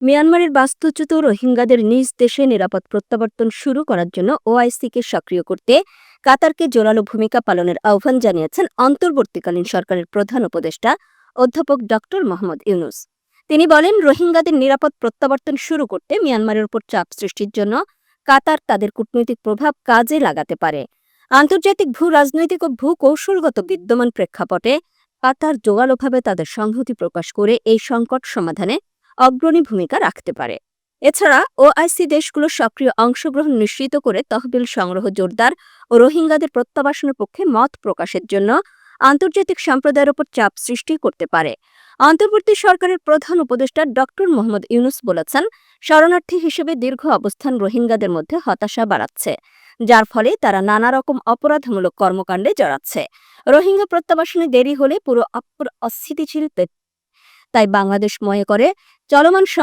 মিয়ানমারের বাস্তুচ্যুত রোহিঙ্গাদের নিজ দেশে নিরাপদ প্রত্যাবর্তন শুরু করার জন্য ওআইসিকে সক্রিয় করতে কাতারকে জোরালো ভূমিকা পালনের আহ্বান জানিয়েছেন অন্তর্বর্তীকালীন সরকারের প্রধান উপদেষ্টা অধ্যাপক ড মোহাম্মদ ইউনুস। তিনি বলেন, রোহিঙ্গাদের নিরাপদ প্রত্যাবর্তন শুরু করতে মিয়ানমারের উপর চাপ সৃষ্টির জন্য কাতার তাদের কূটনৈতিক প্রভাব কাজে লাগাতে পারে। আন্তর্জাতিক ভূ রাজনৈতিক ও ভূ কৌশলগত বিদ্যমান প্রেক্ষাপটে কাতার জোরালোভাবে তাদের সংহতি প্রকাশ করে এই সংকট সমাধানে অগ্রণী ভূমিকা রাখতে পারে। এছাড়া ওআইসি দেশগুলোর সক্রিয় অংশগ্রহণ নিশ্চিত করে তহবিল সংগ্রহ জোরদার ও রোহিঙ্গাদের প্রত্যাবাসনের পক্ষে মত প্রকাশের জন্য আন্তর্জাতিক সম্প্রদায়ের ওপর চাপ সৃষ্টি করতে পারে। অন্তর্বর্তী সরকারের প্রধান উপদেষ্টা ড মোহাম্মদ ইউনুস বলেছেন, শরণার্থী হিসেবে দীর্ঘ অবস্থান রোহিঙ্গাদের মধ্যে হতাশা বাড়াচ্ছে, যার ফলে তারা নানা রকম অপরাধমূলক কর্মকাণ্ডে জড়াচ্ছে। রোহিঙ্গা প্রত্যাবাসনে দেরি হলে পুরো অস্থিতিশীল, তাই বাংলাদেশ মনে করে চলমান সংকট